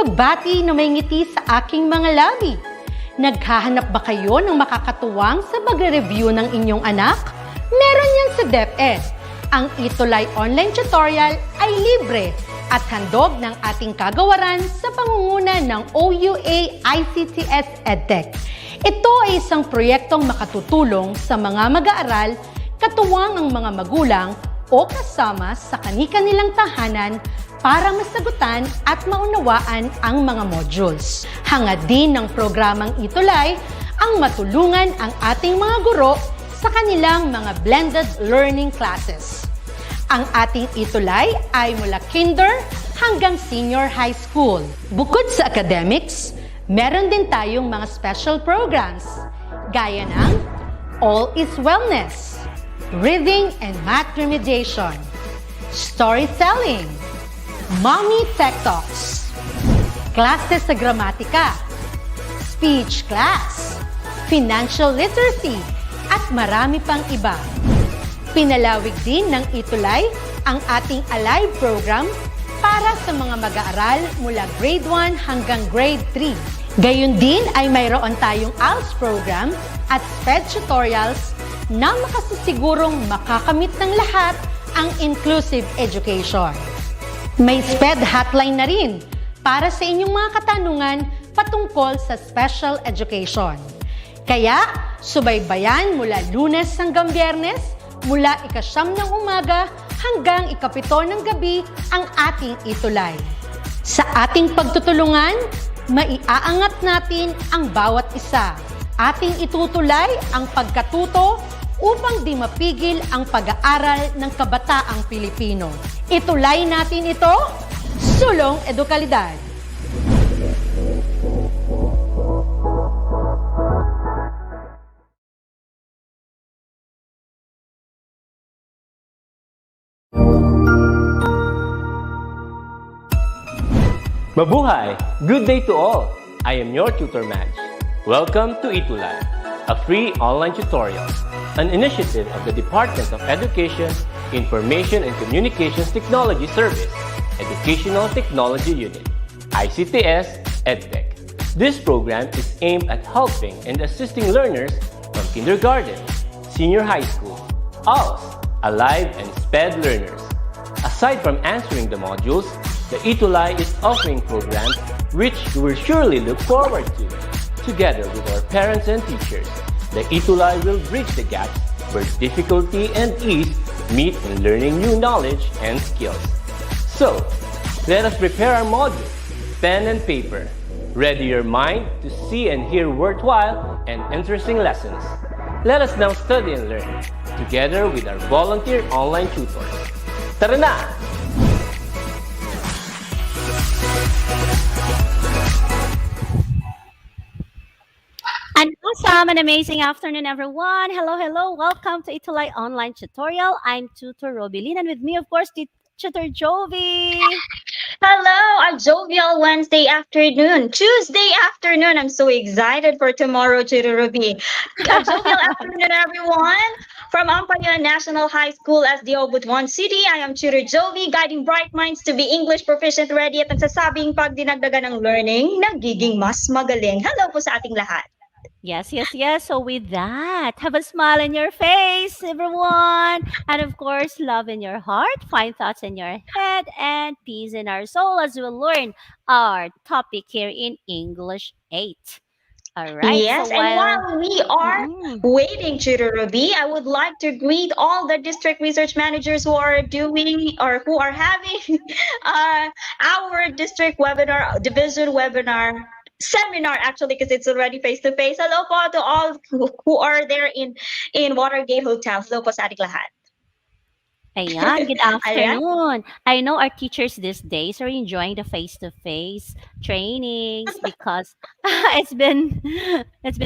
pagbati na may ngiti sa aking mga labi. Naghahanap ba kayo ng makakatuwang sa pagre-review ng inyong anak? Meron yan sa DepEd. Ang ETUlay online tutorial ay libre at handog ng ating kagawaran sa pangunguna ng OUA ICTS EdTech. Ito ay isang proyektong makatutulong sa mga mag-aaral, katuwang ang mga magulang o kasama sa kani-kanilang tahanan para masagutan at maunawaan ang mga modules. Hangad din ng programang ETUlay ang matulungan ang ating mga guro sa kanilang mga blended learning classes. Ang ating ETUlay ay mula kinder hanggang senior high school. Bukod sa academics, meron din tayong mga special programs gaya ng All is Wellness, Reading and Math Remediation, Storytelling, Mommy Tech Talks, Classes sa Gramatika, Speech Class, Financial Literacy, at marami pang iba. Pinalawig din ng ETUlay ang ating Alive program para sa mga mag-aaral mula grade 1 hanggang grade 3. Gayon din ay mayroon tayong ALS program at SPED tutorials na makasisigurong makakamit ng lahat ang inclusive education. May SPED hotline na rin para sa inyong mga katanungan patungkol sa special education. Kaya, subaybayan mula Lunes hanggang Biyernes, mula 9:00 ng umaga hanggang 7:00 ng gabi ang ating ETUlay. Sa ating pagtutulungan, maiaangat natin ang bawat isa. Ating itutulay ang pagkatuto upang di mapigil ang pag-aaral ng kabataang Pilipino. Itulay natin ito, sulong edukalidad. Mabuhay! Good day to all! I am your tutor Madge. Welcome to ETUlay, a free online tutorial, an initiative of the Department of Education, Information and Communications Technology Service, Educational Technology Unit, ICTS EdTech. This program is aimed at helping and assisting learners from kindergarten, senior high school, ALS, Alive, and SPED learners. Aside from answering the modules, the ETUlay is offering programs which you will surely look forward to. Together with our parents and teachers, the ETUlay will bridge the gaps where difficulty and ease meet in learning new knowledge and skills. So, let us prepare our modules, pen and paper. Ready your mind to see and hear worthwhile and interesting lessons. Let us now study and learn, together with our volunteer online tutors. Tara na! An awesome and amazing afternoon, everyone. Hello, hello. Welcome to ETUlay Online Tutorial. I'm Tutor Jubilee, and with me, of course, Tutor Jovi. Hello, a jovial Wednesday afternoon, Tuesday afternoon. I'm so excited for tomorrow, Tutor Ruby. A jovial afternoon, everyone. From Ampaya National High School, SDO Butuan City, I am Tutor Jovi, guiding bright minds to be English proficient ready at nagsasabing pag dinagdagan ng learning, nagiging mas magaling. Hello po sa ating lahat. Yes, yes, yes. So with that, have a smile in your face, everyone. And of course, love in your heart, fine thoughts in your head, and peace in our soul as we learn our topic here in English 8. All right. Yes, so and while we are waiting, Tutor Ruby, I would like to greet all the district research managers who are doing or who are having our district webinar, division webinar, seminar actually, because it's already face-to-face. Hello po to all who are there in Watergate Hotel. Hello po sa ating lahat. Ayan, good afternoon. I know our teachers these days are enjoying the face-to-face trainings because it's been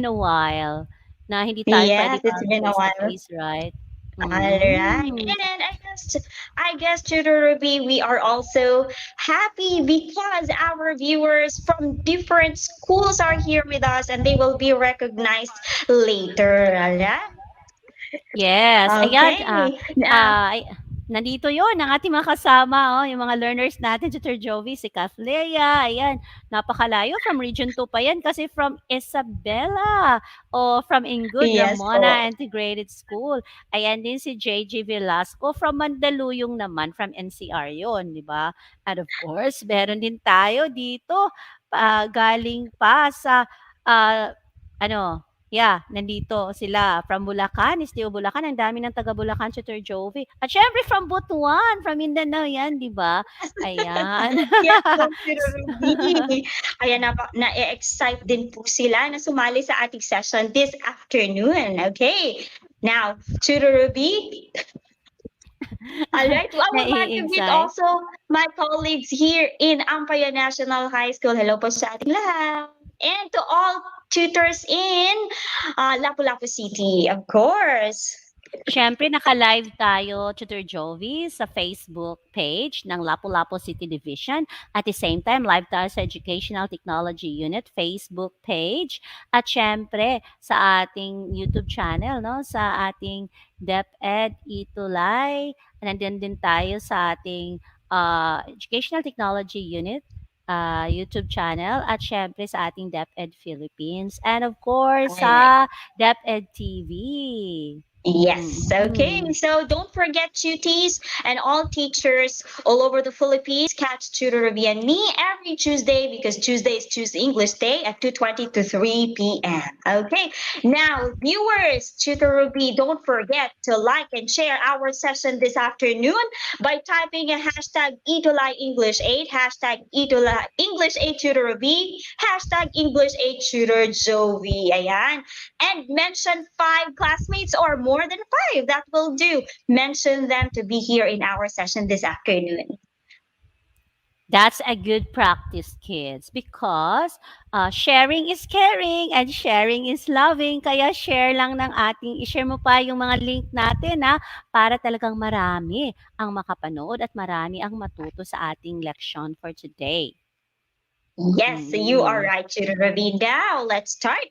a while na hindi tayo Yes, pwede it's been a while. face-to-face, right? All right. And I guess, Tutor Ruby, we are also happy because our viewers from different schools are here with us and they will be recognized later. Right? Yes. Okay. Ayan, Nandito yon ang ating mga kasama, yung mga learners natin, Tutor Jovi, si Kathleya, ayan, napakalayo, from Region 2 pa yan, kasi from Isabela, o from Ingud, Yes po. Ramona Integrated School. Ayan din si JJ Velasco, from Mandaluyong naman, from NCR yon, di ba? And of course, meron din tayo dito, galing pa sa, ah, ano, yeah, nandito sila from Bulacan, Esteo Bulacan. Ang dami ng taga Bulacan, Tutor Jovi. At syempre from Butuan, from Mindanao yan, di ba? Ayan. Yes po, Tito Ruby. Kaya na-excite din po sila na sumali sa ating session this afternoon. Okay. Now, Tito Ruby, all right. Well, I would like to greet Nai-excite. also my colleagues here in Ampaya National High School. Hello po sa ating lahat. And to all tutors in Lapu-Lapu City, of course. Siyempre, naka-live tayo, Tutor Jovi, sa Facebook page ng Lapu-Lapu City Division. At the same time, live tayo sa Educational Technology Unit Facebook page. At siyempre, sa ating YouTube channel, no? Sa ating DepEd ETUlay. Nandiyan din tayo sa ating Educational Technology Unit YouTube channel. At siyempre, sa ating DepEd Philippines. And of course, Right. sa DepEd TV. Yes. Okay. Mhm. So don't forget, tuties and all teachers all over the Philippines catch Tutor Ruby and me every Tuesday, because Tuesday is Tuesday English Day at 2:20 to 3 p.m. Okay. Now, viewers, Tutor Ruby, don't forget to like and share our session this afternoon by typing a hashtag ETUlay English 8, hashtag ETUlay English 8 Tutor Ruby, hashtag English 8 Tutor Jovi. Ayan. And mention 5 classmates or more than 5. That will do. Mention them to be here in our session this afternoon. That's a good practice, kids, because sharing is caring and sharing is loving. Kaya share lang ng ating, i-share mo pa yung mga link natin para talagang marami ang makapanood at marami ang matuto sa ating leksyon for today. Yes, you are Mm. right, Tutor Ravi. Now, let's start.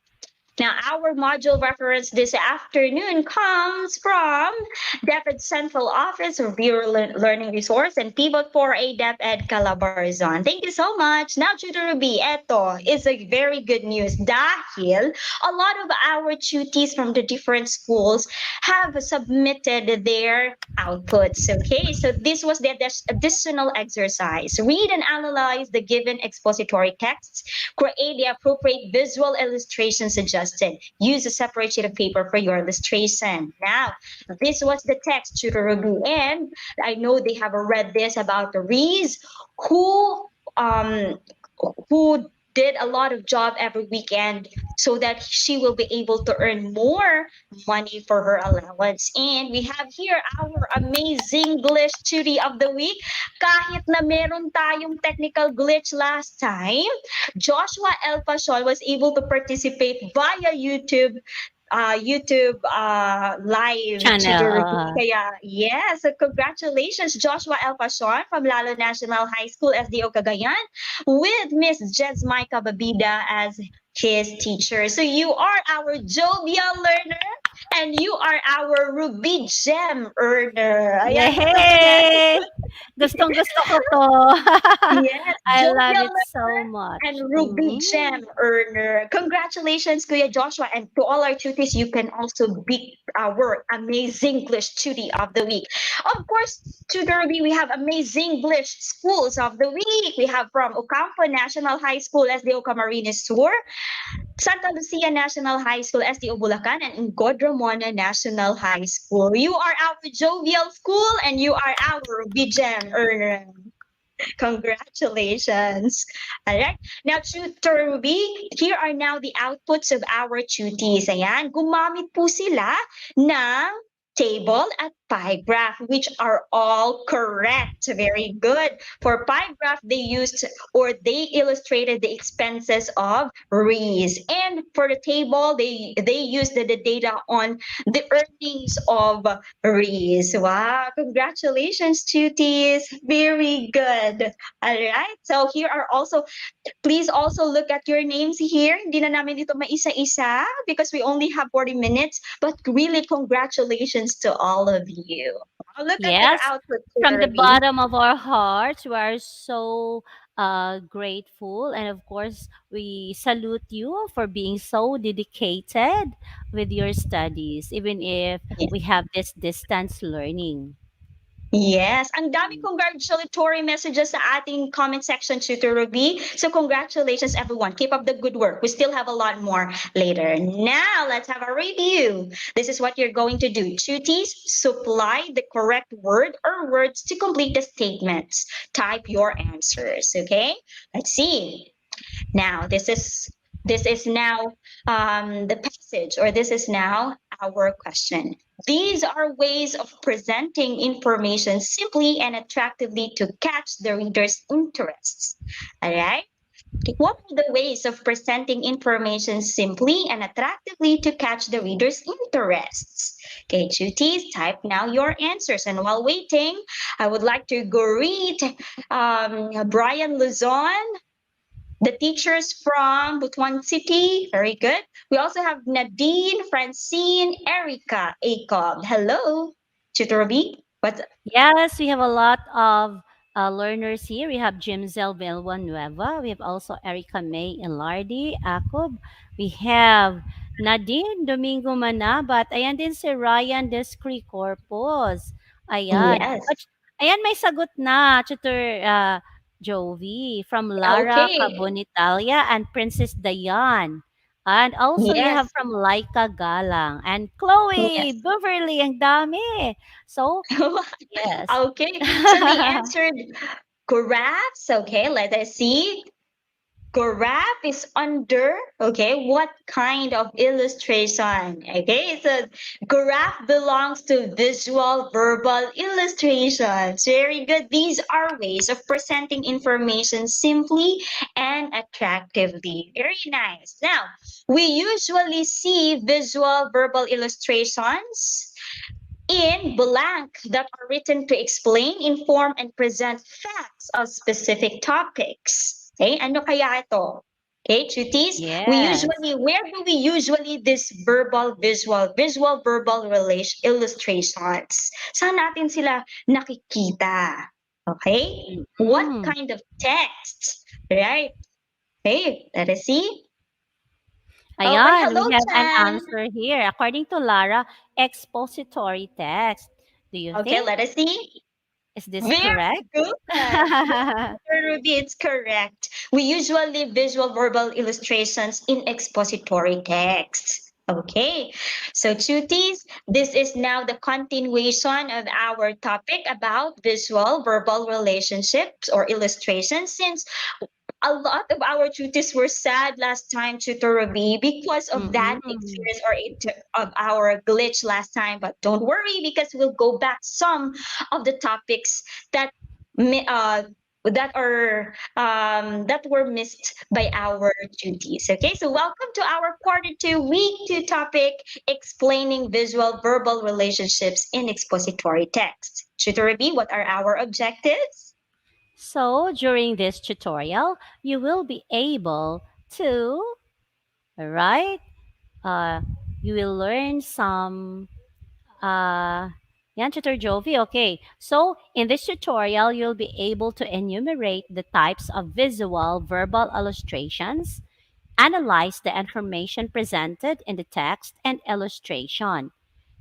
Now, our module reference this afternoon comes from DepEd Central Office of Bureau Learning Resource and Pivot for a DepEd Calabarzon. Thank you so much. Now, Tutor Ruby, eto is a very good news dahil a lot of our tutees from the different schools have submitted their outputs. Okay, so this was the additional exercise. Read and analyze the given expository texts. Create the appropriate visual illustration suggested. Use a separate sheet of paper for your illustration. Now, this was the text, Tutor Ruby, and I know they have read this about the Rees who did a lot of job every weekend so that she will be able to earn more money for her allowance. And we have here our amazing glitch tutor of the week. Kahit na meron tayong technical glitch last time, Joshua L. Pasion was able to participate via YouTube live tutor. Channel. Kaya, yes, so congratulations, Joshua El Pasion from Lalo National High School, SDO Cagayan, with Miss Jesmaica Babida as his teacher. So you are our jovial learner and you are our Ruby Gem earner. Ayan, Yay! Gustong-gusto ko to. yes, I love jovial it so much. and Ruby Mhm. Gem earner. Congratulations, Kuya Joshua, and to all our tutees, you can also be our amazing English tutor of the week. Of course, Tutor Ruby, we have amazing English schools of the week. We have from Ocampo National High School, SDO Camarines Sur, Santa Lucia National High School, SDO Bulacan, and Ingod Ramona National High School. You are our jovial school, and you are our Ruby Gem earner. Congratulations. All right. Now, Tutor Ruby, here are now the outputs of our tutees. Ayan, gumamit po sila ng table at pie graph, which are all correct. Very good. For pie graph, they used or they illustrated the expenses of Rees. And for the table, they used the data on the earnings of Rees. Wow, congratulations, tutees. Very good. All right. So here are also, please also look at your names here. Hindi na namin dito maisa-isa because we only have 40 minutes. But really, congratulations to all of you. Oh, look at their Yes, output, from the Ruby. bottom of our hearts, we are so grateful. And of course, we salute you for being so dedicated with your studies, even if we have this distance learning. Yes, ang dami congratulatory messages sa ating comment section, Tutor Ruby. So congratulations everyone. Keep up the good work. We still have a lot more later. Now let's have a review. This is what you're going to do. Tuties, supply the correct word or words to complete the statements. Type your answers, okay? Let's see. Now, this is now the passage, or this is now our question. These are ways of presenting information simply and attractively to catch the reader's interests. All right. Okay, what are the ways of presenting information simply and attractively to catch the reader's interests? Okay, Chutis, type now your answers. And while waiting, I would like to greet Brian Luzon, the teachers from Butuan City. Very good. We also have Nadine, Francine, Erica, Acob. Hello, Tutor Ruby. What's Yes, we have a lot of learners here. We have Jimzel Villanueva. We have also Erica May Ilardi, Akob. We have Nadine Domingo Manabat. Ayan din si Ryan Descri Corpus. Ayan. yes? At, ayan, may sagot na, Tutor Jovi, from Lara Okay. Cabonitalia and Princess Dayan. And also you have Yes. from Laika Galang and Chloe Yes. Beverly. Ang dami. So, yes. Okay. So they answered graphs. Okay. Let us see. Graph is under, okay, what kind of illustration? Okay, so graph belongs to visual verbal illustrations. Very good. These are ways of presenting information simply and attractively. Very nice. Now, we usually see visual verbal illustrations in blank that are written to explain, inform, and present facts of specific topics. Okay, ano kaya ito? Okay, cuties, Yes. where do we usually this visual verbal relation illustrations? Saan natin sila nakikita? Okay, what Mm. kind of text? Right? Okay, let us see. All right, Ayan, hello, we have an Chan. answer here. According to Lara, expository text. Do you Okay, think? let us see. Is this Very correct? good. Yes, Ruby, it's correct. We usually visual verbal illustrations in expository text. Okay, so cuties, this is now the continuation of our topic about visual verbal relationships or illustrations. Since a lot of our tutors were sad last time, Tutor Ravi, because of that Mm-mm. experience of our glitch last time. But don't worry, because we'll go back some of the topics that mi- uh, that were missed by our duties. Okay, so welcome to our quarter 2, week 2 topic, explaining visual verbal relationships in expository text. Tutor Ravi, what are our objectives? So, during this tutorial, you will be able to, right? Uh, you will learn some yan, Tutor Jovi. Okay. So, in this tutorial, you'll be able to enumerate the types of visual verbal illustrations, analyze the information presented in the text and illustration,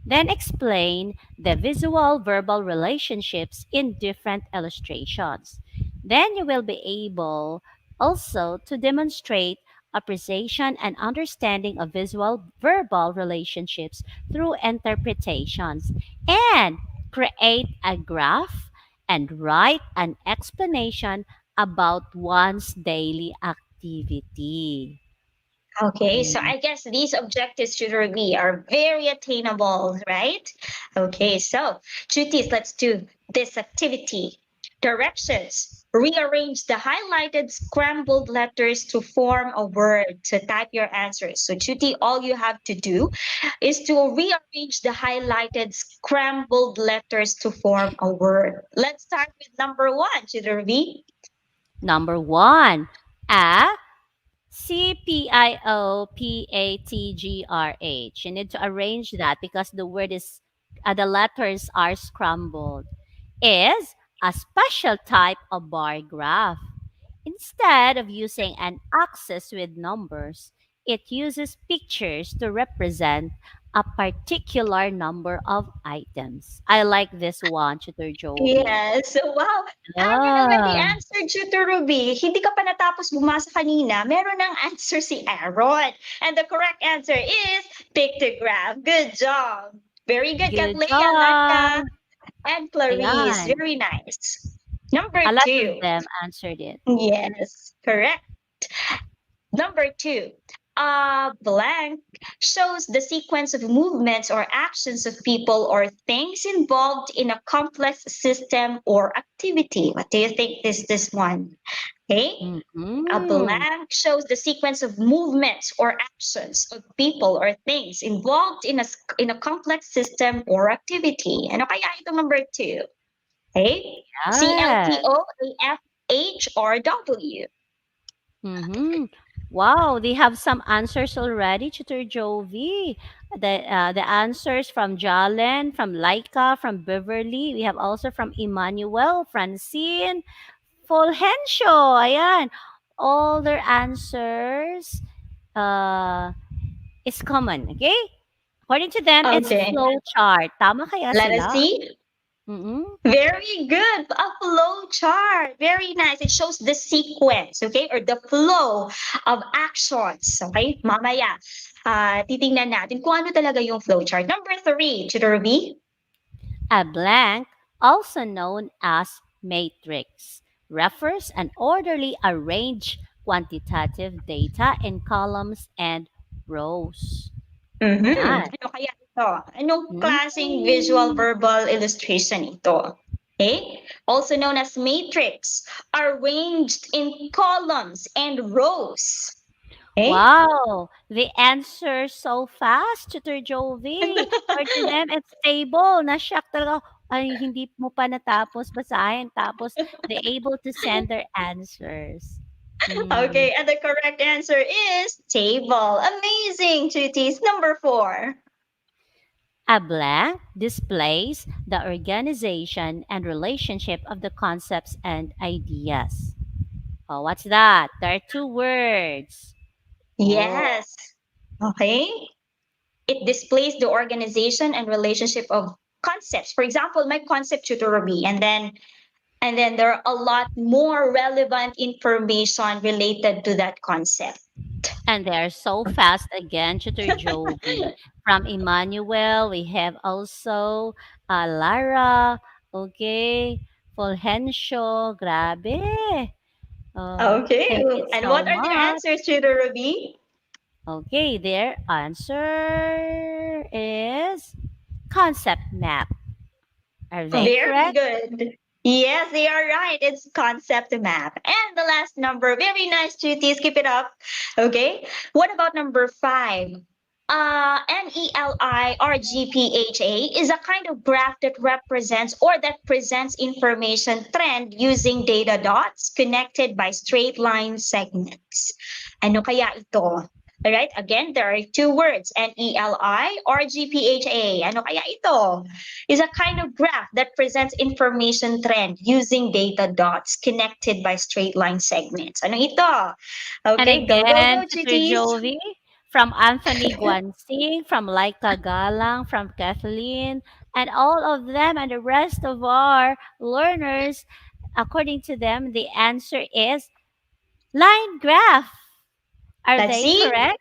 then explain the visual verbal relationships in different illustrations. Then you will be able also to demonstrate appreciation and understanding of visual verbal relationships through interpretations and create a graph and write an explanation about one's daily activity. Okay, so Mm. I guess these objectives should be are very attainable, right? Okay, so Chutis, let's do this activity. Directions. Rearrange the highlighted scrambled letters to form a word. So type your answers. So Chuti, all you have to do is to rearrange the highlighted scrambled letters to form a word. Let's start with number 1, Chuti. Number one, a CPIOPATGRH. You need to arrange that because the word is the letters are scrambled, is a special type of bar graph. Instead of using an axis with numbers, it uses pictures to represent a particular number of items. I like this one, Tutor Jovi. Yes. So, wow. Aaron already Ah, answered you to Ruby. Hindi ka pa natapos bumasa kanina. Meron ng answer si Aaron. And the correct answer is pictograph. Good job. Very good, good Katlea, Laika, job. and Clarice. Ayan. Very nice. Number A lot of two. them answered it. Yes, correct. Number two, blank shows the sequence of movements or actions of people or things involved in a complex system or activity. What do you think is this one? Okay. A Mm-hmm. blank shows the sequence of movements or actions of people or things involved in a complex system or activity. Ano kaya ito number two? Okay. Yes. CLTOAFH or W. Mm-hmm. Wow, they have some answers already, Tutor Jovi. The answers from Jalen, from Laika, from Beverly. We have also from Emmanuel, Francine, Fulgencio. Ayan. All their answers uh, is common, okay? According to them, it's Okay. flow chart. Tama kaya Let us sila? see. Mm-mm. Very good. A flow chart. Very nice. It shows the sequence, okay? Or the flow of actions. Okay? Mamaya, titingnan natin kung ano talaga yung flow chart. Number three, Tutor Ruby. A blank, also known as matrix, refers an orderly arranged quantitative data in columns and rows. Mm-hmm. Yan. Ano kaya ito? Anong klaseng visual Mm. verbal illustration ito? Okay? Also known as matrix, arranged in columns and rows. Okay? Wow, the answer so fast, Tutor Jovi. For to them, it's stable. Na-shock talaga. Ay, hindi mo pa natapos basahin. Tapos, they able to send their answers. Mm. Okay, and the correct answer is table. Amazing, Chutis. Number four. A blank displays the organization and relationship of the concepts and ideas. Oh, what's that? There are two words. Oh, Yes. Okay. It displays the organization and relationship of concepts. For example, my concept tutorial, and then there are a lot more relevant information related to that concept. and they are so fast again, Tutor Jovi. From Emmanuel, we have also Lara, okay, Fulgencio, grabe. Okay. Thank you And so what are their much. answers, tutorial? Okay, their answer is concept map. Are they Very correct? good. Yes, they are right. It's concept map. And the last number, very nice, Chutis. Keep it up. Okay. What about number five? NELI or GPHA is a kind of graph that represents or that presents information trend using data dots connected by straight line segments. Ano kaya ito? All right. Again, there are two words, NELI or GPHA. Ano kaya ito? Is a kind of graph that presents information trend using data dots connected by straight line segments. Ano ito? And Okay, go, again, Tutor Chutis. Jovi, from Anthony Guansing, from Laika Galang, from Kathleen, and all of them and the rest of our learners, according to them, the answer is line graph. Are Let's they see. correct?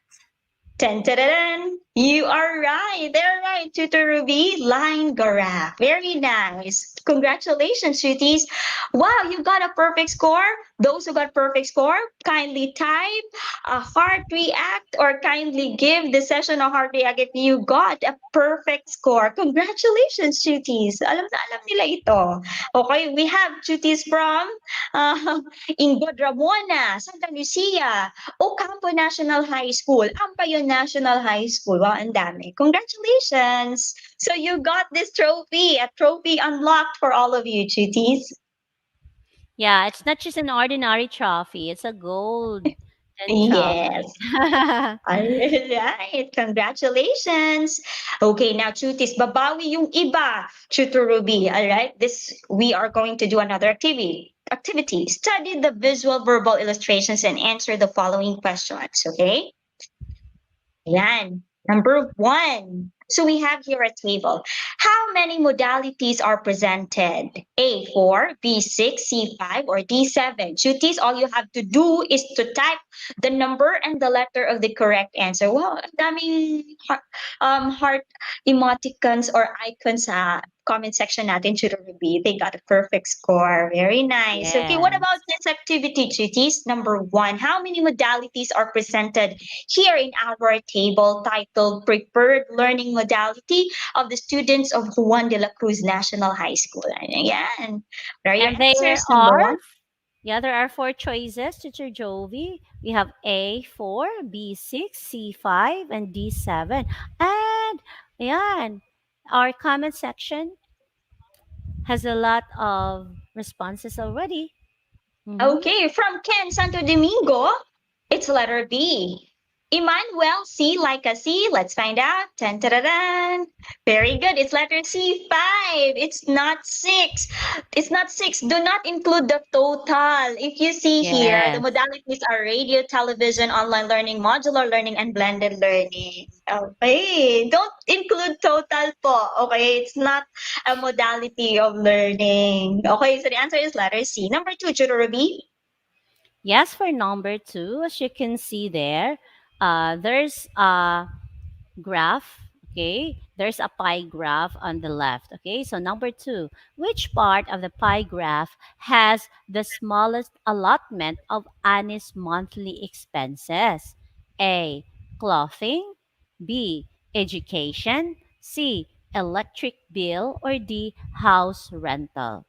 Dun, dun, dun, dun. You are right. They're right, Tutor Ruby. Line graph. Very nice. Congratulations, Shooties. Wow, you got a perfect score. Those who got perfect score, kindly type a heart react or kindly give the session a heart react if you got a perfect score. Congratulations, Shooties. Alam na alam nila ito. Okay, we have Shooties from uh, Ingod Ramona, Santa Lucia, Ocampo National High School, Ampayon National High School. Wow, ang dami. Congratulations! So you got this trophy, a trophy unlocked for all of you, Chuties. Yeah, it's not just an ordinary trophy, it's a gold Excellent job. Yes. All right. Congratulations. Okay, now Chutis, babawi yung iba. Chuto Ruby. All right. This we are going to do another activity. Activity. Study the visual verbal illustrations and answer the following questions. Okay. Yan. Number one. So we have here a table. How many modalities are presented? A4, B6, C5, or D7? Chutis, all you have to do is to type the number and the letter of the correct answer. Wow, ang daming heart emoticons or icons sa comment section natin, Tutor Ruby. They got a perfect score. Very nice. Okay, what about Yes. this activity, Chutis? Number one, how many modalities are presented here in our table titled Preferred Learning Modality of the Students of Juan de la Cruz National High School? Ayan. What are your And there answers? Number are, one? yeah, there are four choices, Teacher Jovi. We have A4, B6, C5, and D7. And, yeah, our comment section has a lot of responses already. Mm-hmm. Okay, from Ken Santo Domingo, it's letter B. Emmanuel, C like a C. Let's find out. Tan, tararan. Very good. It's letter C, 5. It's not 6. It's not 6. Do not include the total. If you see here, the Yes. modalities are radio, television, online learning, modular learning, and blended learning. Okay. Don't include total po. Okay. It's not a modality of learning. Okay. So the answer is letter C. Number two, Judo Ruby. Yes, for number two, as you can see there, there's a graph. Okay, there's a pie graph on the left. Okay, so number two, which part of the pie graph has the smallest allotment of Annie's monthly expenses? A. Clothing. B. Education. C. Electric bill. Or D. House rental.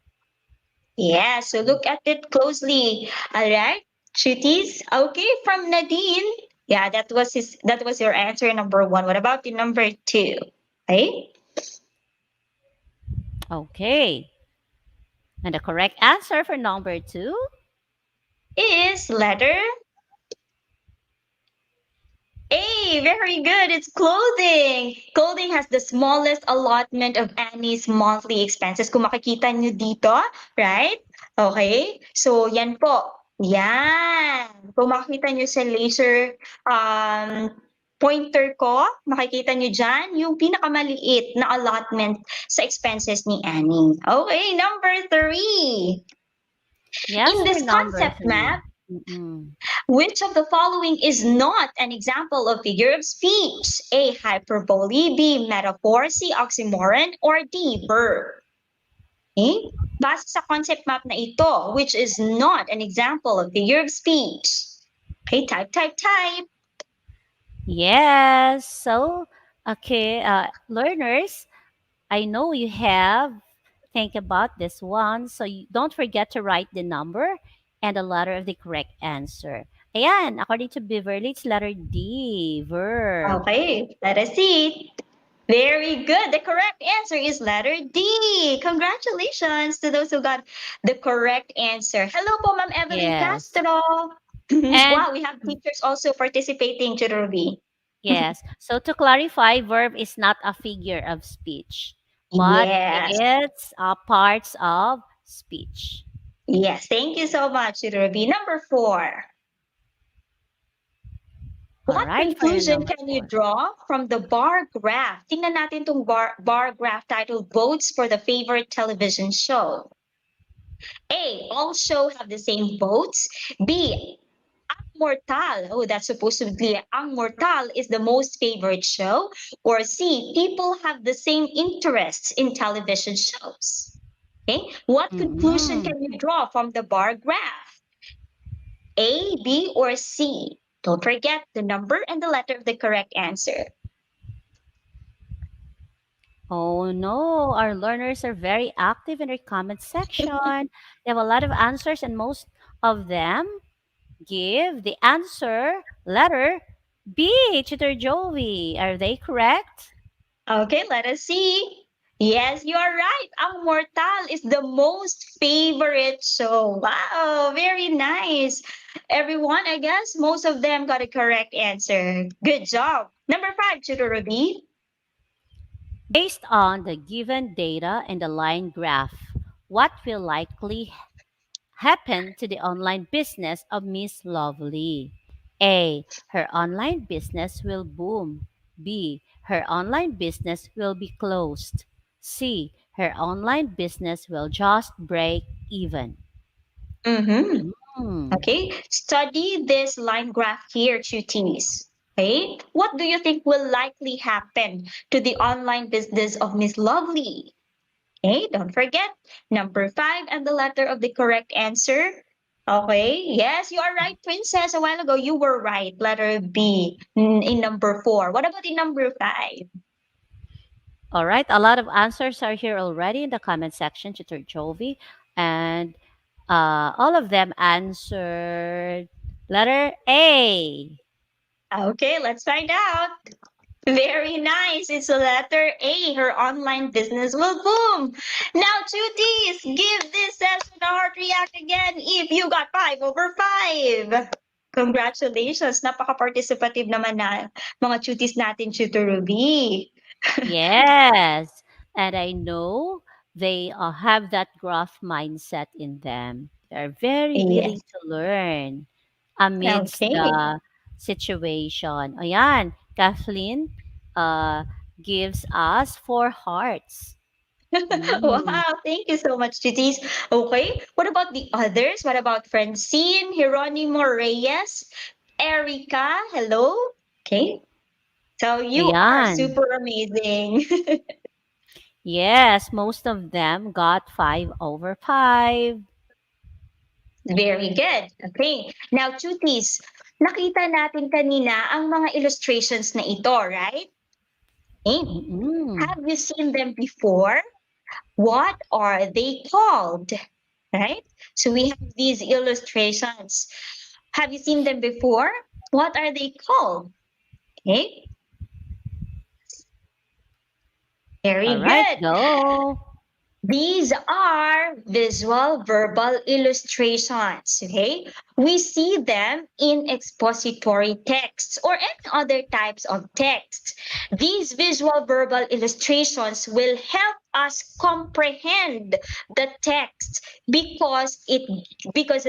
Yeah, so look at it closely. All right, Chutis. Okay, from Nadine. Yeah, that was your answer number one. What about the number two? Okay. Okay, and the correct answer for number two. Is letter A. Very good. It's clothing. Clothing has the smallest allotment of Annie's monthly expenses. Kung makikita nyo dito, right? Okay. So, yan po. Yan. Kung makikita nyo sa laser pointer ko, makikita nyo dyan yung pinakamaliit na allotment sa expenses ni Annie. Okay, number three. Yes, In for this number concept three. map, Mm-mm. which of the following is not an example of figure of speech? A. Hyperbole. B. Metaphor. C. Oxymoron. Or D. Verb. Okay? Base sa concept map na ito, which is not an example of figure of speech. Okay, type, type, type. Yes. So, okay, learners, I know you have think about this one. So you don't forget to write the number and the letter of the correct answer. Ayan, according to Beverly, it's letter D, verb. Okay, let us see. Very good. The correct answer is letter D. Congratulations to those who got the correct answer. Hello po, Ma'am Evelyn Yes. Castro. And Wow, we have teachers also participating to Ruby. yes. So to clarify, verb is not a figure of speech, but Yes. it's parts of speech. Yes. Thank you so much, Ruby. Number four. All What right, for your conclusion number can you four. draw from the bar graph? Tingnan natin tong bar graph titled Votes for the Favorite Television Show. A. All show have the same votes. B. Ang Mortal. Oh, that's supposed to be Ang Mortal is the most favorite show. Or C. People have the same interests in television shows. Okay. What conclusion Mm-mm. can you draw from the bar graph? A, B, or C? Don't forget the number and the letter of the correct answer. Oh no, our learners are very active in their comment section. They have a lot of answers, and most of them give the answer letter B, Tutor Jovi. Are they correct? Okay, let us see. Yes, you are right. Ang Mortal is the most favorite show. Wow, very nice. Everyone, I guess most of them got a correct answer. Good job. Number five, Tutor Ruby. Based on the given data and the line graph, what will likely happen to the online business of Miss Lovely? A. Her online business will boom. B. Her online business will be closed. C. Her online business will just break even. Mm-hmm. Hmm. Okay, study this line graph here, cuties. Okay, what do you think will likely happen to the online business of Miss Lovely? Okay, don't forget number five and the letter of the correct answer. Okay, yes, you are right, Princess. A while ago, you were right. Letter B in number four. What about in number five? All right. A lot of answers are here already in the comment section, Tutor Jovi. And all of them answered letter A. Okay, let's find out. Very nice. It's the letter A. Her online business will boom. Now, Tuties, give this session a heart react again if you got 5/5. Congratulations. Napaka-participative naman na mga Tuties natin, Tutor Ruby. Yes. And I know they have that growth mindset in them. They're very willing Yes. to learn amidst Okay. the situation. Ayan, Kathleen uh, gives us 4 hearts. Mm. Wow, thank you so much, Tuties. Okay, what about the others? What about Francine, Hieronimo Reyes, Erica? Hello? Okay. So you are Ayan. super amazing. Yes, most of them got 5/5. Very good. Okay. Now, Chutis, nakita natin kanina ang mga illustrations na ito, right? Okay. Mm-mm. Have you seen them before? What are they called? Right? So we have these illustrations. Have you seen them before? What are they called? Okay. All Very right, good. go. These are visual verbal illustrations, okay? We see them in expository texts or any other types of text. These visual verbal illustrations will help us comprehend the text because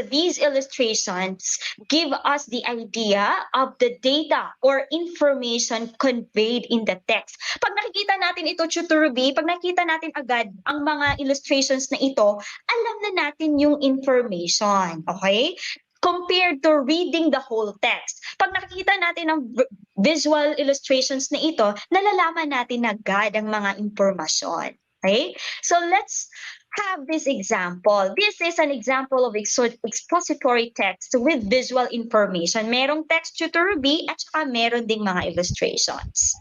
these illustrations give us the idea of the data or information conveyed in the text. Pag nakikita natin ito, Tutor Ruby, pag nakita natin agad ang mga illustrations na ito, alam na natin yung information. Okay? Compared to reading the whole text. Pag nakikita natin ang visual illustrations na ito, nalalaman natin agad ang mga impormasyon. Okay? So let's have this example. This is an example of expository text with visual information. Merong text, Tutor Ruby, at saka meron ding mga illustrations.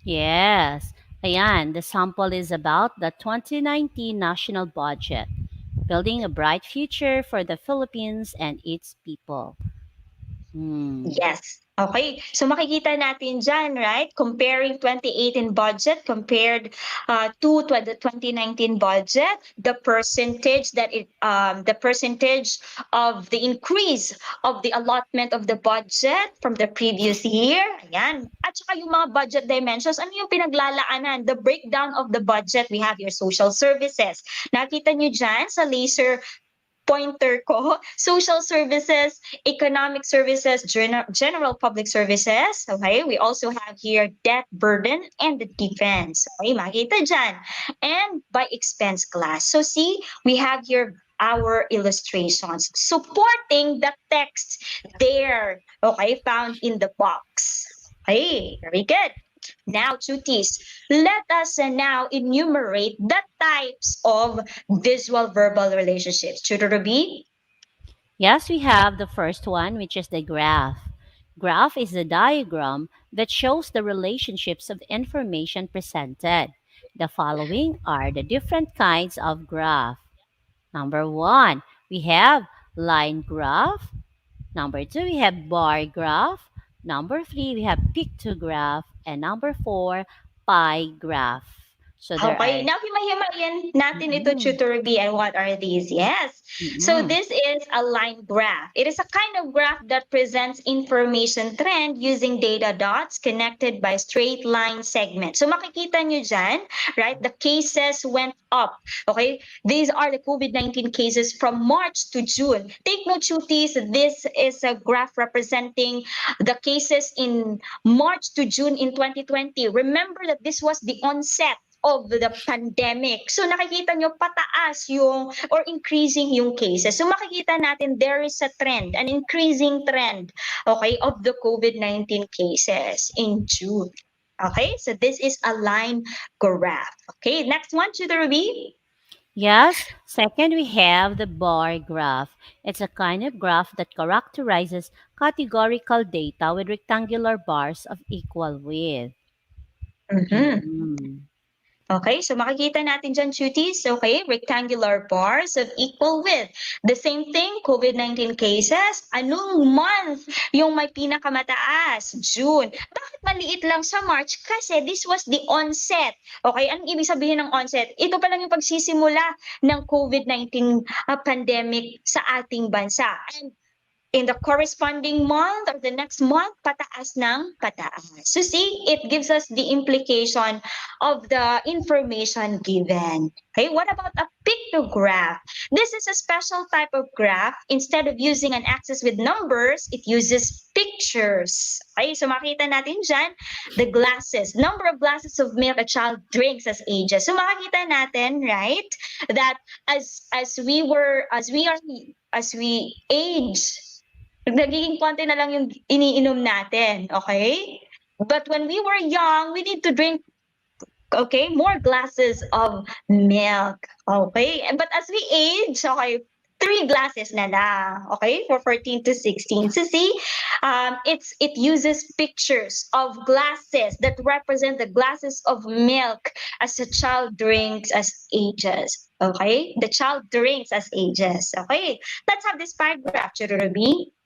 Yes. Ayan, the sample is about the 2019 national budget, building a bright future for the Philippines and its people. Hmm. Yes. Okay. So makikita natin dyan, right? Comparing 2018 budget compared to the 2019 budget, the percentage of the increase of the allotment of the budget from the previous year. Ayan. At saka yung mga budget dimensions, ano yung pinaglalaanan? The breakdown of the budget. We have your social services. Nakita nyo dyan sa laser pointer ko, social services, economic services, general public services. Okay, we also have here debt burden and the defense. Okay, makita dyan. And by expense class. So see, we have here our illustrations supporting the text there. Okay, found in the box. Okay, very good. Now, Chutis, let us now enumerate the types of visual verbal relationships. Tutor Ruby? Yes, we have the first one, which is the graph. Graph is a diagram that shows the relationships of information presented. The following are the different kinds of graph. Number one, we have line graph. Number two, we have bar graph. Number three, we have pictograph. And number four, pie graph. So there Okay, are. now himay-himayin natin ito, Mm-mm, Tutor B, and what are these? Yes. So mm-mm. this is a line graph. It is a kind of graph that presents information trend using data dots connected by straight line segments. So makikita nyo dyan, right? The cases went up. Okay, these are the COVID-19 cases from March to June. Take note, cuties, this is a graph representing the cases in March to June in 2020. Remember that this was the onset of the pandemic. So nakikita nyo pataas yung or increasing yung cases. So makikita natin there is a trend, an increasing trend, okay, of the COVID-19 cases in June. Okay, so this is a line graph. Okay, next one, to the Ruby. Yes. Second, we have the bar graph. It's a kind of graph that characterizes categorical data with rectangular bars of equal width. Mhm. Mm-mm. Okay, so makikita natin dyan, cuties, okay, rectangular bars of equal width. The same thing, COVID-19 cases, anong month yung may pinakamataas? June. Bakit maliit lang sa March? Kasi this was the onset. Okay, anong ibig sabihin ng onset? Ito pa lang yung pagsisimula ng COVID-19 pandemic sa ating bansa. And in the corresponding month or the next month, pataas ng pataas. So see, it gives us the implication of the information given. Okay, what about a pictograph? This is a special type of graph. Instead of using an axis with numbers, it uses pictures. Okay, so makita natin dyan, the glasses, number of glasses of milk a child drinks as ages. So makikita natin, right, that as we age, nagiging konti na lang yung iniinom natin, okay? But when we were young, we need to drink, okay, more glasses of milk, okay? But as we age, okay, 3 glasses na lang, okay, for 14 to 16. So see, it uses pictures of glasses that represent the glasses of milk as a child drinks as ages. Okay, the child drinks as ages. Okay, let's have this paragraph, Ruby.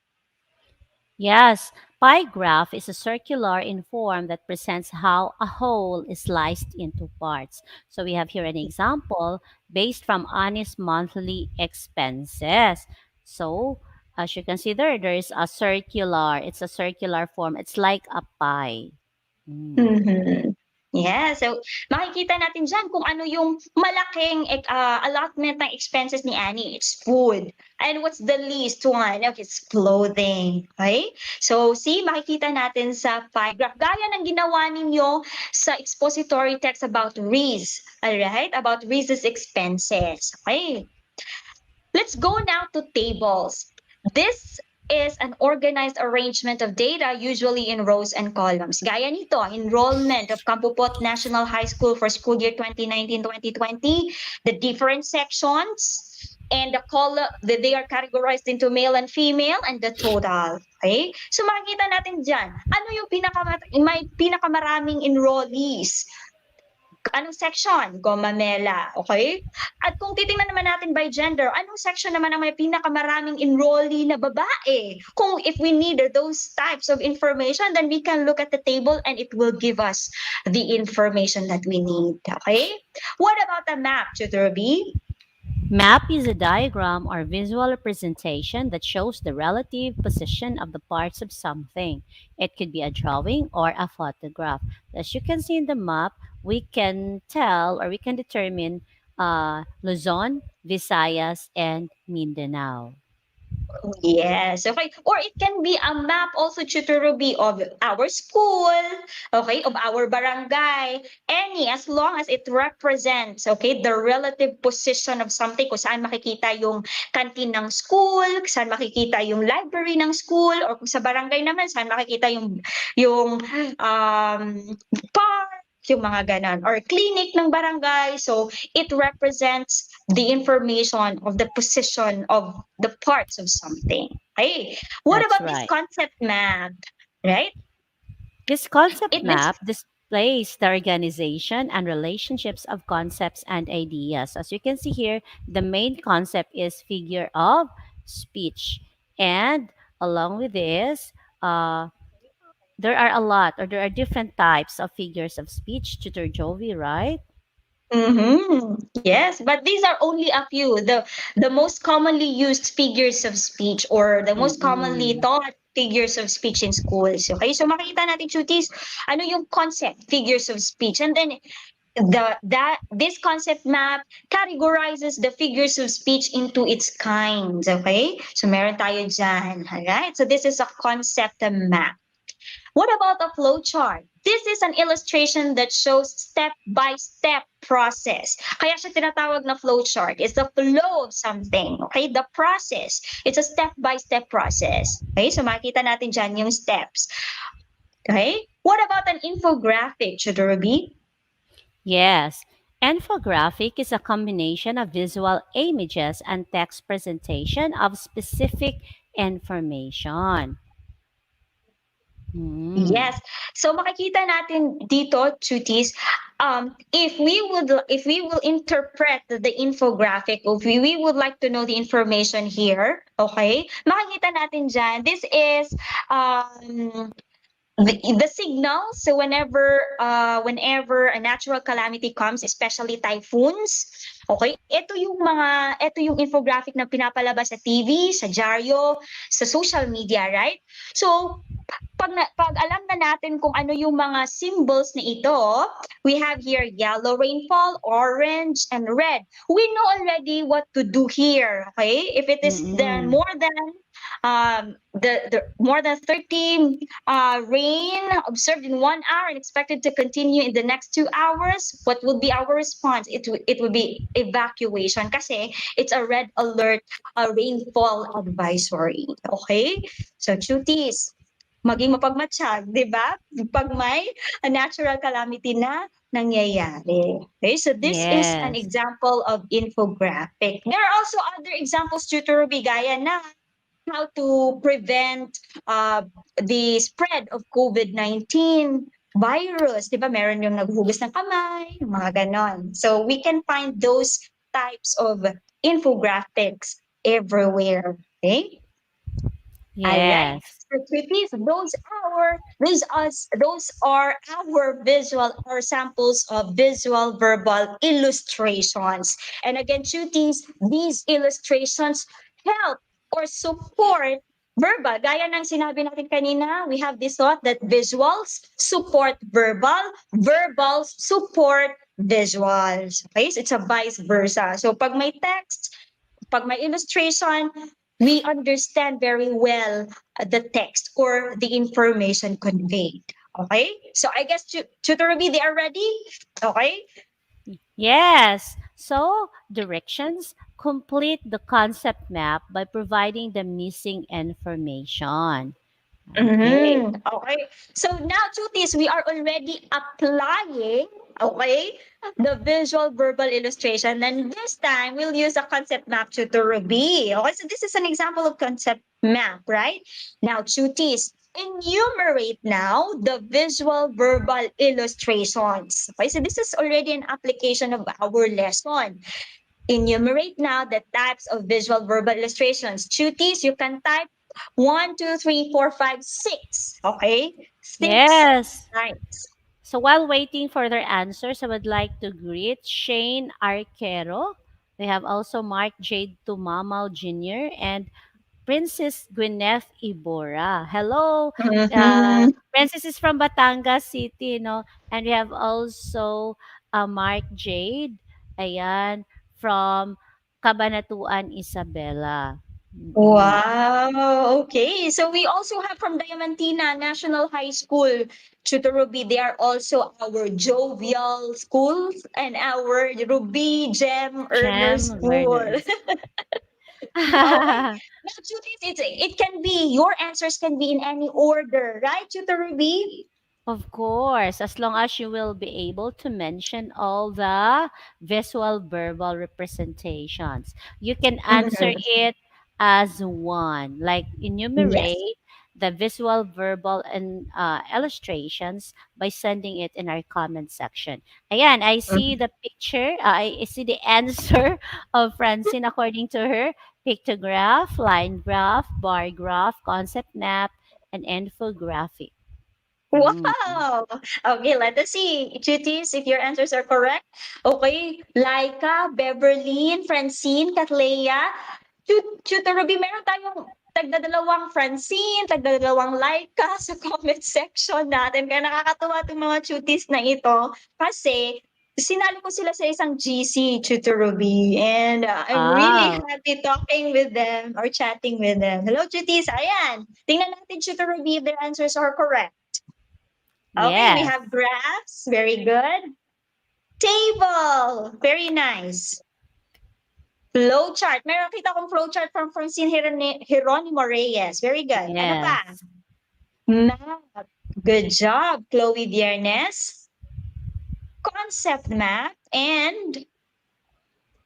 Yes, pie graph is a circular in form that presents how a whole is sliced into parts. So we have here an example based from Annie's monthly expenses. So as you can see there is a circular. It's a circular form. It's like a pie. Mm. Mhm. Yeah, so makikita natin diyan kung ano yung malaking allotment ng expenses ni Annie. It's food. And what's the least one? Okay, it's clothing. Okay? So, see, makikita natin sa pie graph. Gaya ng ginawa ninyo sa expository text about Reese. Alright? About Reese's expenses. Okay? Let's go now to tables. This is an organized arrangement of data, usually in rows and columns. Gaya nito, enrollment of Kampupot National High School for school year 2019-2020, the different sections, and the column, they are categorized into male and female, and the total. Okay? So makikita natin dyan, ano yung may pinakamaraming enrollees? Anong section? Gomamela, okay? At kung titingnan naman natin by gender, anong section naman ang may pinakamaraming enrollee na babae? Kung if we need those types of information, then we can look at the table and it will give us the information that we need, okay? What about the map, Tutor B? Map is a diagram or visual representation that shows the relative position of the parts of something. It could be a drawing or a photograph. As you can see in the map, we can tell or we can determine Luzon, Visayas, and Mindanao. Yes, okay. Or it can be a map also, Tutor Ruby, of our school, okay, of our barangay, any, as long as it represents, okay, the relative position of something, kung saan makikita yung canteen ng school, kung saan makikita yung library ng school, or kung sa barangay naman, saan makikita yung park, yung mga ganon, or clinic ng barangay. So it represents the information of the position of the parts of something. Okay. What That's about this right. concept map? Right? This concept It means map displays the organization and relationships of concepts and ideas. As you can see here, the main concept is figure of speech. And along with this, there are a lot or there are different types of figures of speech, Tutor Jovi, right? Yes, but these are only a few. The most commonly used figures of speech or the most commonly Mm-mm. taught figures of speech in schools. Okay, so makikita natin, cuties, ano yung concept, figures of speech. And then this concept map categorizes the figures of speech into its kinds. Okay, so meron tayo dyan. Alright, so this is a concept map. What about a flow chart? This is an illustration that shows step-by-step process. Kaya siya tinatawag na flow chart. It's the flow of something. Okay? The process. It's a step-by-step process. Okay? So makita natin dyan yung steps. Okay? What about an infographic, Chudorobi? Yes. Infographic is a combination of visual images and text presentation of specific information. Mm. Yes. So makikita natin dito, cuties, if we will interpret the infographic, or if we would like to know the information here, okay? Makikita natin dyan, this is the signal. So whenever a natural calamity comes, especially typhoons, okay, ito yung infographic na pinapalabas sa TV, sa dyaryo, sa social media, right? So pag alam na natin kung ano yung mga symbols na ito, we have here yellow rainfall, orange, and red. We know already what to do here, okay? If it is Mm-mm. the more than 30 rain observed in 1 hour and expected to continue in the next 2 hours, what would be our response? It would be evacuation kasi it's a red alert, a rainfall advisory. Okay? So, cuties, maging mapagmatsyag, di ba? Pag may a natural calamity na nangyayari. Okay, so this is an Yes. example of infographic. There are also other examples, Tutor Ruby, gaya na how to prevent the spread of COVID-19 virus. Di ba? Meron yung naghuhugas ng kamay, mga ganon. So we can find those types of infographics everywhere. Okay? All right. Yes. So Trippies, those are our visual or samples of visual verbal illustrations. And again, cuties, these illustrations help or support verbal. Gaya ng sinabi natin kanina, we have this thought that visuals support verbal, verbals support visuals. Okay, so it's a vice versa. So pag may text, pag may illustration, we understand very well the text or the information conveyed. Okay? So I guess Tutor Ruby, they are ready? Okay? Yes. So, directions complete the concept map by providing the missing information. Okay. Okay. So now, Chutis, we are already applying, okay, the visual verbal illustration. And this time, we'll use a concept map to Ruby. Okay, so this is an example of concept map, right? Now, Chutis, enumerate now the visual verbal illustrations. Okay, so this is already an application of our lesson. Enumerate now the types of visual verbal illustrations. Chutis, you can type 1, 2, 3, 4, 5, 6. Okay? Six Yes. types. So while waiting for their answers, I would like to greet Shane Arquero. We have also Mark Jade Tumamaw Jr. and Princess Gwyneth Ibora. Hello. Mm-hmm. Princess is from Batangas City, no? And we have also Mark Jade. Ayan, from Cabanatuan, Isabela. Mm-mm. Wow. Okay. So we also have from Diamantina National High School, Chuturubi. They are also our jovial schools and our Ruby Gem Earner Gem School. learners. Okay. Now, Chutis, it can be, your answers can be in any order, right, Chuturubi? Of course, as long as you will be able to mention all the visual verbal representations. You can answer Mm-hmm. it as one, like Yes. enumerate the visual verbal and illustrations by sending it in our comment section. Again, I see the picture, I see the answer of Francine according to her pictograph, line graph, bar graph, concept map, and infographic. Mm. Wow! Okay, let us see. Chutis, if your answers are correct. Okay, Laika, Beverlyn, Francine, Katlea. Tutor Ruby, meron tayong tagdadalawang Francine, tagdadalawang Laika sa comment section natin. Kaya nakakatuwa itong mga chutis na ito kasi sinali ko sila sa isang GC, Tutor Ruby. And I'm really Wow. happy talking with them or chatting with them. Hello, chutis. Ayan. Tingnan natin, Tutor Ruby, if their answers are correct. Okay, we Yes. have graphs. Very good. Table. Very nice. Flowchart. Meron kita akong flowchart from Francine Jeronimo Reyes. Very good. Ano pa? Yes. Map. Good job, Chloe Viernes. Concept map and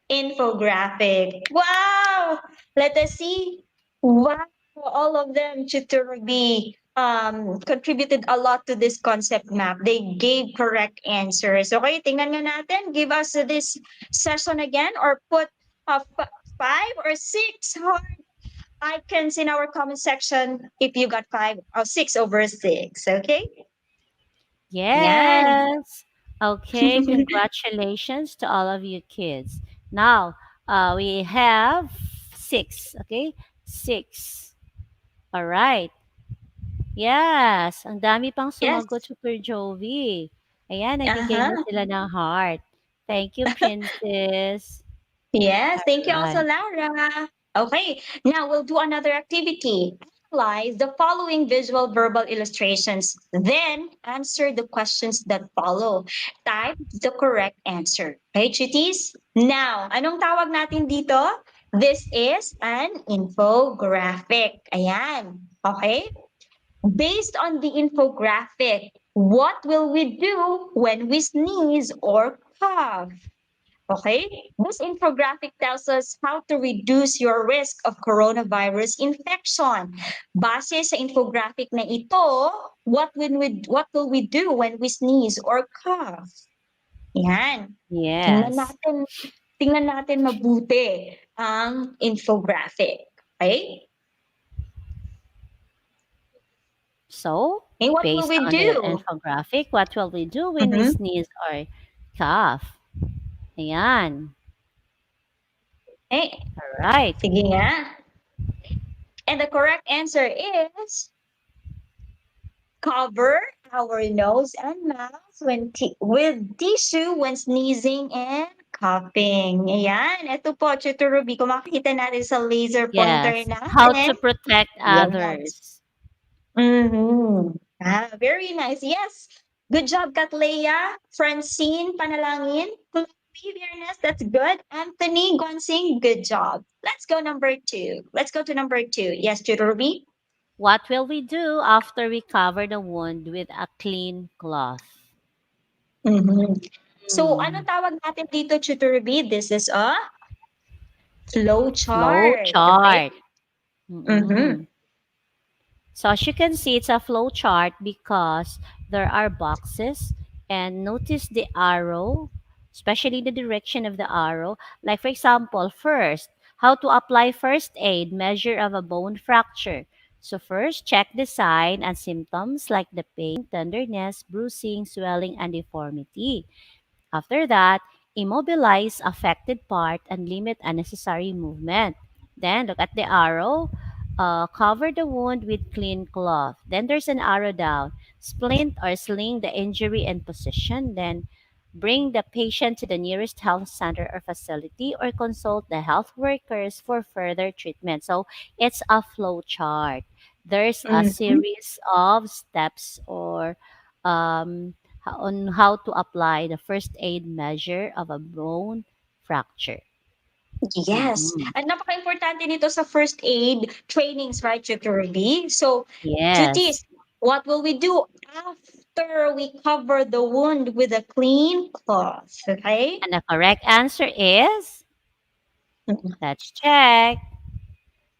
infographic. Wow! Let us see. Wow! All of them, Chiturubi, contributed a lot to this concept map. They gave correct answers. Okay, tingnan nga natin. Give us this session again or put 5 or 6 hard icons in our comment section if you got 5 or 6 over 6. Okay? Yan. Yes. Okay, congratulations to all of you kids. Now, we have six. Okay, six. All right. Yes, ang dami pang Yes. sumagot, Super Jovi. Ayan, nagbigay na Uh-huh. sila ng heart. Thank you, Princess. Yes, thank you also, Right. Lara. Okay, now we'll do another activity. Analyze the following visual verbal illustrations, then answer the questions that follow. Type the correct answer. Okay, chitties? Now, anong tawag natin dito? This is an infographic. Ayan. Okay? Based on the infographic, what will we do when we sneeze or cough? Okay? This infographic tells us how to reduce your risk of coronavirus infection. Base sa infographic na ito, what will we do when we sneeze or cough? Yan. Tingnan Yes. natin, tingnan natin mabuti ang infographic. Okay? So, Okay, what will based we on the do? infographic, what will we do when we Mhm. sneeze or cough? Ayan. Okay, All right. sige nga. And the correct answer is cover our nose and mouth with tissue when sneezing and coughing. Ayan, ito po, Tutor Ruby, kung makikita natin sa laser pointer Yes. How to natin. protect Yes. others. Mm-hmm. Very nice. Yes. Good job, Katleya. Francine, Panalangin. Viernes, that's good. Anthony Gonsing, good job. Let's go number 2. Let's go to number 2. Yes, Tutor Ruby? What will we do after we cover the wound with a clean cloth? Mhm. So, ano Hmm. tawag natin dito, Tutor B? This is a flow Flow chart, okay? chart. Mm-hmm. Mm-mm. So as you can see, it's a flow chart because there are boxes and notice the arrow, especially the direction of the arrow. Like for example, first, how to apply first aid measure of a bone fracture. So first, check the sign and symptoms like the pain, tenderness, bruising, swelling, and deformity. After that, immobilize affected part and limit unnecessary movement. Then look at the arrow. Cover the wound with clean cloth. Then there's an arrow down. Splint or sling the injury and position. Then bring the patient to the nearest health center or facility or consult the health workers for further treatment. So it's a flow chart. There's a Mm-hmm. series of steps or um, on how to apply the first aid measure of a bone fracture. Yes. Mhm. At napaka-importante nito sa first aid trainings, right, Tutor B? So, Yes. duties, what will we do after we cover the wound with a clean cloth? Okay? And the correct answer is, Mhm. let's check.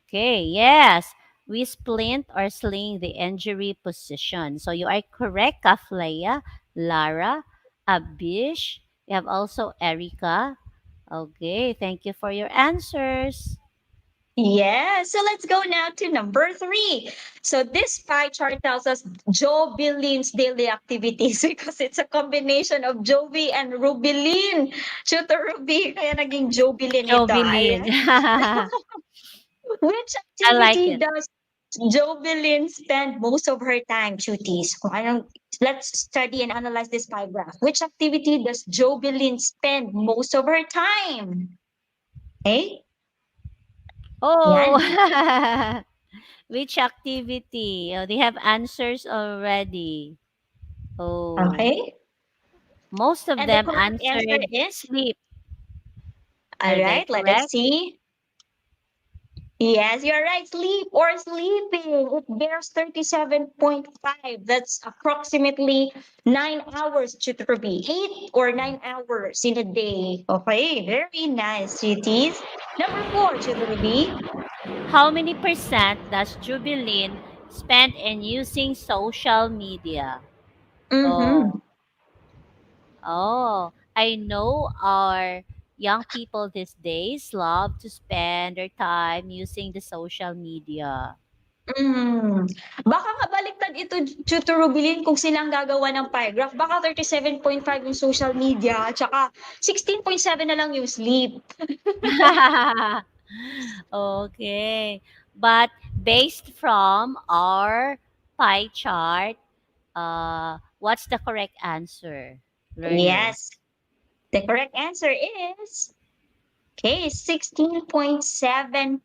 Okay, yes. We splint or sling the injury position. So you are correct, Kafleya, Lara, Abish. We have also Erica. Okay, thank you for your answers. Yeah, so let's go now to number 3. So this pie chart tells us Jobelin's daily activities because it's a combination of Jovi and Rubilin. Tutor Ruby, kaya naging Jobilin ito. Jovelyn. Ayan. Which I like activity it. does Jovelyn spend most of her time, cuties? Let's study and analyze this pie graph. Which activity does Jovelyn spend most of her time? Okay? Oh, Yan. which activity? Oh, they have answers already. Oh, Okay? most of And the them correct answer answered is, sleep. all Are they right, let us correct? see. Yes, you're right. Sleep or sleeping. It bears 37.5. That's approximately 9 hours, to be 8 or 9 hours in a day. Okay, very nice, sweeties. Number 4, to be. How many percent does Jubilee spend in using social media? Mm-hmm. Oh, I know our young people these days love to spend their time using the social media. Mm. Baka nga baliktad ito, Tutor Rubilin, kung silang gagawa ng pie graph. Baka 37.5 yung social media, tsaka 16.7 na lang yung sleep. Okay. But based from our pie chart, what's the correct answer, learners? Yes. The correct answer is, okay, 16.7%.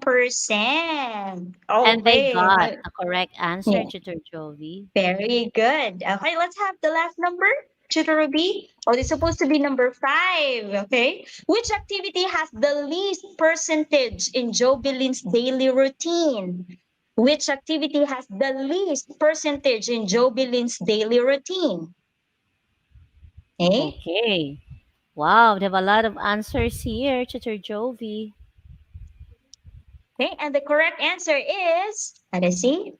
And they Okay. got the correct answer, Yeah, Tutor Jovi. very good. Okay, let's have the last number. Tutor Ruby. Oh, it's supposed to be number 5. Okay. Which activity has the least percentage in Jobelin's daily routine? Which activity has the least percentage in Jobelin's daily routine? Okay. Okay. Wow, they have a lot of answers here, Tutor Jovi. Okay. And the correct answer is, let us see,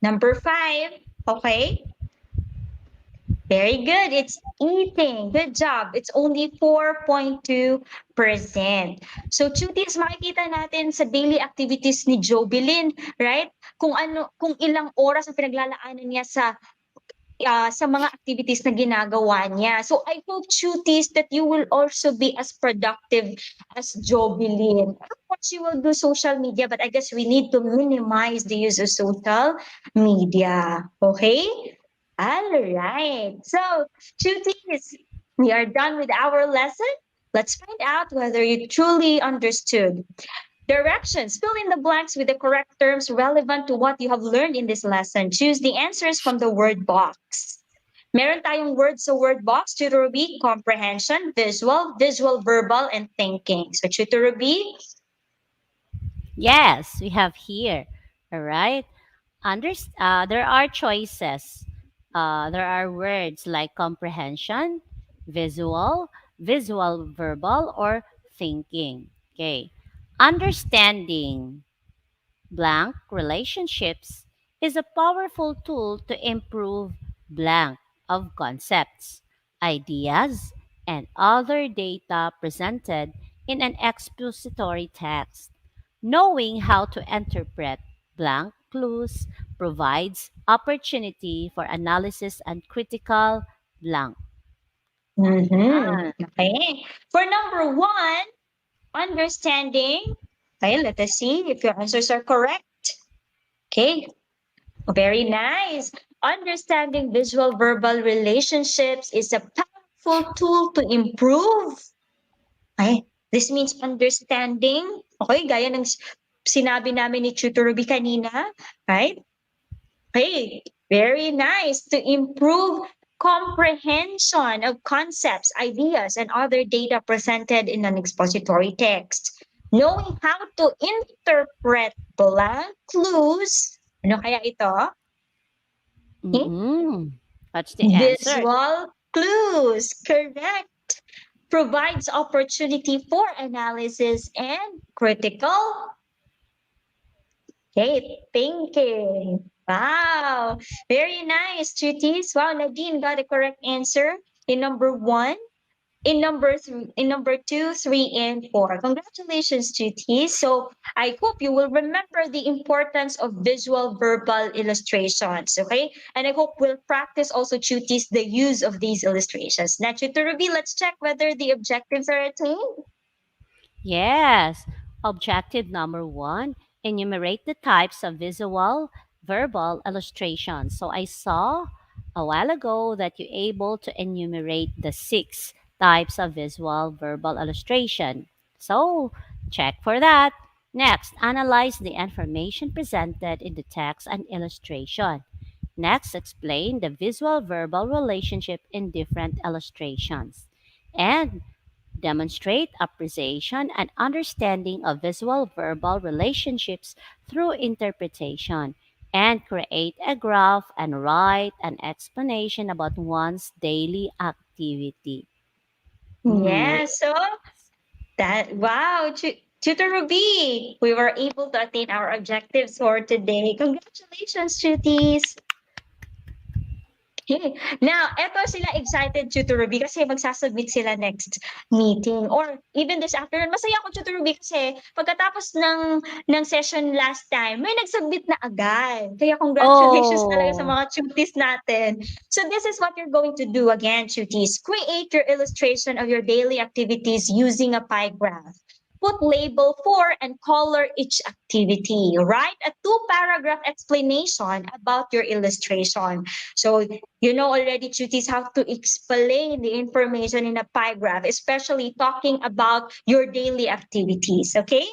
number 5. Okay. Very good. It's eating. Good job. It's only 4.2%. So, cuties, makikita natin sa daily activities ni Jobilin, right? Kung ilang oras ang pinaglalaanan niya sa mga activities na ginagawa niya. So, I hope, cuties, that you will also be as productive as Jobilin. Of course, you will do social media, but I guess we need to minimize the use of social media. Okay? All right. So, cuties, we are done with our lesson. Let's find out whether you truly understood. Directions. Fill in the blanks with the correct terms relevant to what you have learned in this lesson. Choose the answers from the word box. Meron tayong words sa word box, Tutor Ruby, comprehension, visual, verbal, and thinking. So, Tutor Ruby, Yes, we have here. All right. There are choices. There are words like comprehension, visual, verbal, or thinking. Okay. Understanding blank relationships is a powerful tool to improve blank of concepts, ideas, and other data presented in an expository text. Knowing how to interpret blank clues provides opportunity for analysis and critical blank. mm-hmm. Okay. For number 1, understanding. Okay, let us see if your answers are correct. Okay, very nice. Understanding visual verbal relationships is a powerful tool to improve. Okay, this means understanding. Okay, gaya ng sinabi namin ni Tutor Ruby kanina. Right? Okay, very nice. To improve comprehension of concepts, ideas, and other data presented in an expository text. Knowing how to interpret blank clues. Ano kaya ito? Hmm? Mm-mm. That's the answer. Visual clues. Correct. Provides opportunity for analysis and critical, okay, thinking. Wow. Very nice, cuties. Wow, Nadine got the correct answer in number 1. in number 2, 3, and 4. Congratulations, cuties. So I hope you will remember the importance of visual verbal illustrations, okay? And I hope we'll practice also, cuties, the use of these illustrations. Now, Tutor Ruby, let's check whether the objectives are attained. Yes. Objective number 1, enumerate the types of visual, verbal illustrations. So I saw a while ago that you're able to enumerate the 6 types of visual, verbal illustration. So check for that. Next, analyze the information presented in the text and illustration. Next, explain the visual verbal relationship in different illustrations. And demonstrate appreciation and understanding of visual verbal relationships through interpretation, and create a graph and write an explanation about one's daily activity. Hmm. Yeah, so wow, Tutor Ruby, we were able to attain our objectives for today. Congratulations, cuties! Okay. Now, eto sila excited, Tutor Ruby, kasi magsasubmit sila next meeting or even this afternoon. Masaya ako, Tutor Ruby, kasi pagkatapos ng session last time, may nagsubmit na agad. Kaya congratulations talaga sa Oh, mga cuties natin. So this is what you're going to do again, cuties. Create your illustration of your daily activities using a pie graph. Put label for and color each activity. Write a 2-paragraph explanation about your illustration. So you know already, cuties, how to explain the information in a pie graph, especially talking about your daily activities, okay?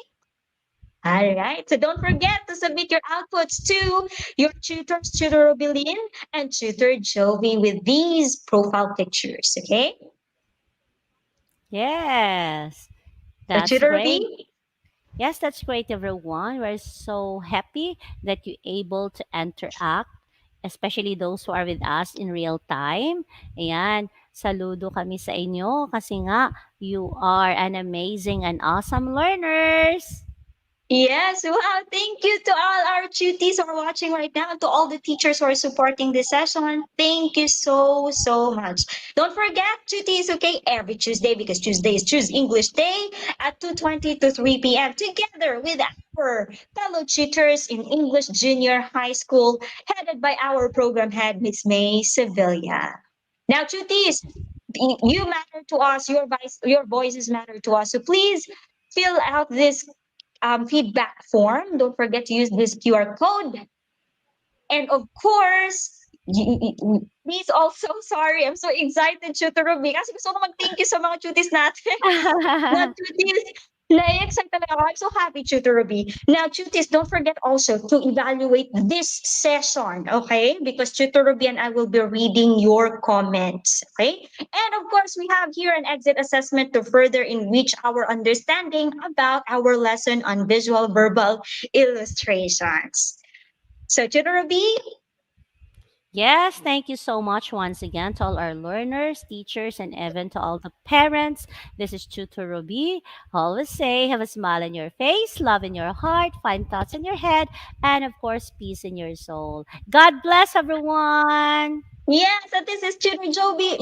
All right, so don't forget to submit your outputs to your tutors, Tutor Rubilin and Tutor Jovi, with these profile pictures, okay? yes. So That's Tutor great. Ruby, Yes, that's great, everyone. We're so happy that you're able to interact, especially those who are with us in real time. Ayan, saludo kami sa inyo kasi nga, you are an amazing and awesome learners. yes, wow. Thank you to all our cuties who are watching right now, and to all the teachers who are supporting this session. Thank you so, so much. Don't forget, cuties, okay, every Tuesday, because Tuesday is Choose English Day at 2:20 to 3 p.m. together with our fellow tutors in English Junior High School, headed by our program head, Miss May Sevilla. Now, cuties, you matter to us, your voices matter to us. So please fill out this feedback form. Don't forget to use this QR code. And of course, please also, sorry, I'm so excited, Tutor Ruby, kasi gusto ko mag-thank you sa mga cuties natin. Now, cuties, na-excite talaga ako. I'm so happy, Tutor Ruby. Now, cuties, don't forget also to evaluate this session, okay? Because Tutor Ruby and I will be reading your comments, okay? And of course, we have here an exit assessment to further enrich our understanding about our lesson on visual verbal illustrations. So, Tutor Ruby, Yes, thank you so much once again to all our learners, teachers, and even to all the parents. This is Tutor Ruby. Always say, have a smile on your face, love in your heart, fine thoughts in your head, and of course, peace in your soul. God bless everyone. yes, and this is Tutor Joby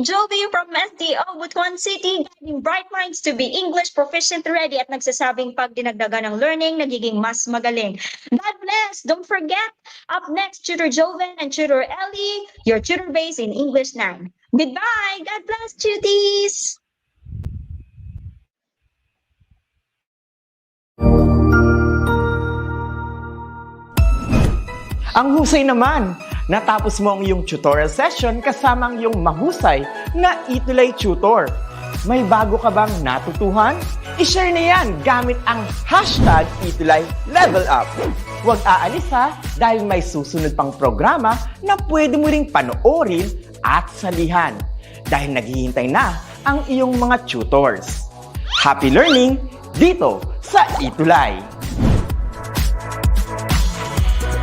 from SDO Butuan City, guiding bright minds to be English proficient ready at nagsasabing pag dinagdagan ng learning, nagiging mas magaling. God bless! Don't forget, up next, Tutor Joven and Tutor Ellie, your tutor base in English 9. Goodbye! God bless, tuties! Ang husay naman! Natapos mo ang iyong tutorial session kasama ang iyong mahusay na ETUlay tutor. May bago ka bang natutuhan? I-share na yan gamit ang hashtag ETUlay Level Up. Huwag aalis ha, dahil may susunod pang programa na pwede mo ring panoorin at salihan. Dahil naghihintay na ang iyong mga tutors. Happy learning dito sa ETUlay!